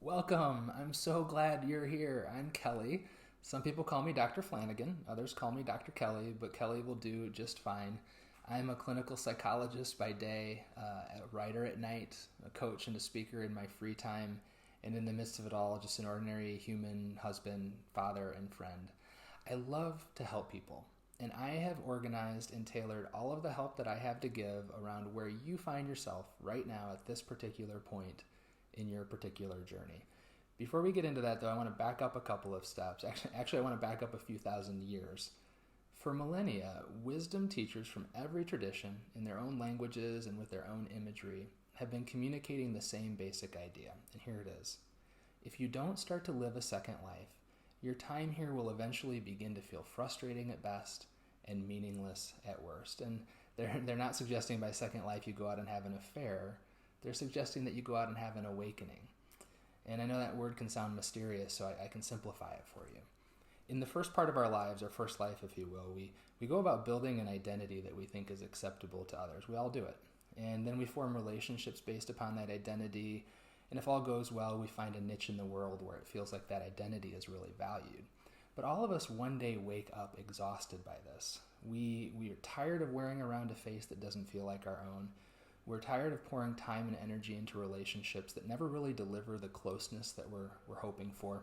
Welcome. I'm so glad you're here. I'm Kelly. Some people call me Dr. Flanagan, others call me Dr. Kelly, but Kelly will do just fine. I'm a clinical psychologist by day, a writer at night, a coach and a speaker in my free time, and in the midst of it all, just an ordinary human husband, father, and friend. I love to help people, and I have organized and tailored all of the help that I have to give around where you find yourself right now at this particular point in your particular journey. Before we get into that, though, I want to back up a couple of steps. Actually, I want to back up a few thousand years. For millennia, wisdom teachers from every tradition, in their own languages and with their own imagery, have been communicating the same basic idea. And here it is. If you don't start to live a second life, your time here will eventually begin to feel frustrating at best and meaningless at worst. And they're not suggesting by second life you go out and have an affair. They're suggesting that you go out and have an awakening. And I know that word can sound mysterious, so I can simplify it for you. In the first part of our lives, our first life, if you will, we go about building an identity that we think is acceptable to others. We all do it. And then we form relationships based upon that identity. And if all goes well, we find a niche in the world where it feels like that identity is really valued. But all of us one day wake up exhausted by this. We are tired of wearing around a face that doesn't feel like our own. We're tired of pouring time and energy into relationships that never really deliver the closeness that we're hoping for.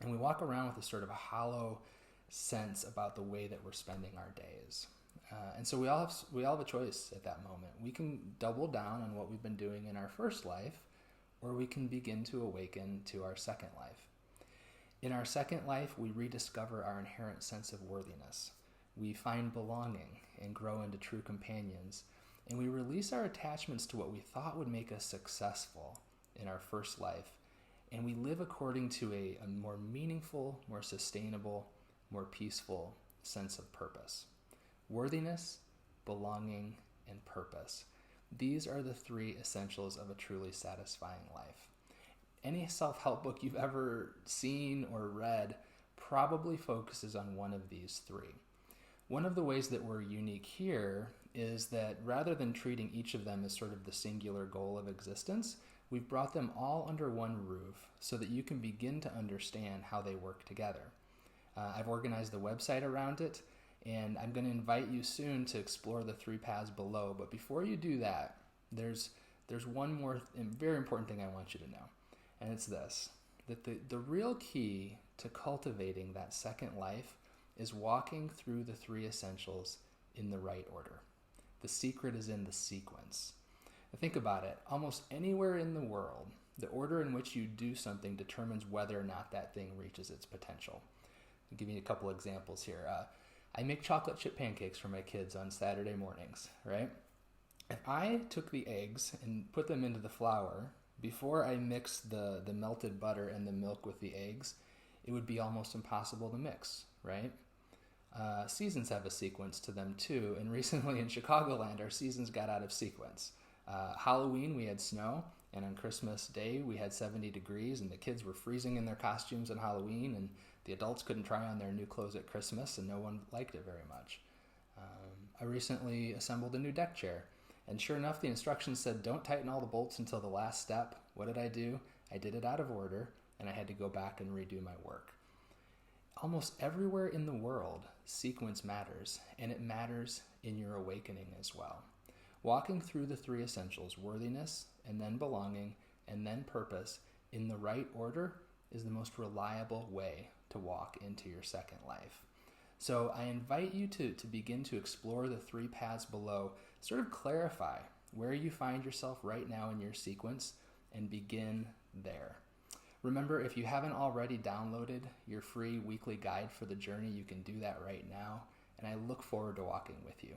And we walk around with a sort of a hollow sense about the way that we're spending our days. And so we all have a choice at that moment. We can double down on what we've been doing in our first life, or we can begin to awaken to our second life. In our second life, we rediscover our inherent sense of worthiness. We find belonging and grow into true companions. And we release our attachments to what we thought would make us successful in our first life. And we live according to a more meaningful, more sustainable, more peaceful sense of purpose. Worthiness, belonging, and purpose. These are the three essentials of a truly satisfying life. Any self-help book you've ever seen or read probably focuses on one of these three. One of the ways that we're unique here is that rather than treating each of them as sort of the singular goal of existence, we've brought them all under one roof so that you can begin to understand how they work together. I've organized the website around it, and I'm going to invite you soon to explore the three paths below. But before you do that, there's one more very important thing I want you to know, and it's this, that the real key to cultivating that second life is walking through the three essentials in the right order. The secret is in the sequence. Now think about it. Almost anywhere in the world, the order in which you do something determines whether or not that thing reaches its potential. I'll give you a couple examples here. I make chocolate chip pancakes for my kids on Saturday mornings, right? If I took the eggs and put them into the flour, before I mixed the melted butter and the milk with the eggs, it would be almost impossible to mix, right? Seasons have a sequence to them too, and recently in Chicagoland, our seasons got out of sequence. Halloween, we had snow, and on Christmas Day, we had 70 degrees, and the kids were freezing in their costumes on Halloween, and the adults couldn't try on their new clothes at Christmas, and no one liked it very much. I recently assembled a new deck chair, and sure enough, the instructions said don't tighten all the bolts until the last step. What did I do? I did it out of order, and I had to go back and redo my work. Almost everywhere in the world, sequence matters, and it matters in your awakening as well. Walking through the three essentials, worthiness, and then belonging, and then purpose, in the right order is the most reliable way to walk into your second life. So I invite you to begin to explore the three paths below, sort of clarify where you find yourself right now in your sequence, and begin there. Remember, if you haven't already downloaded your free weekly guide for the journey, you can do that right now, and I look forward to walking with you.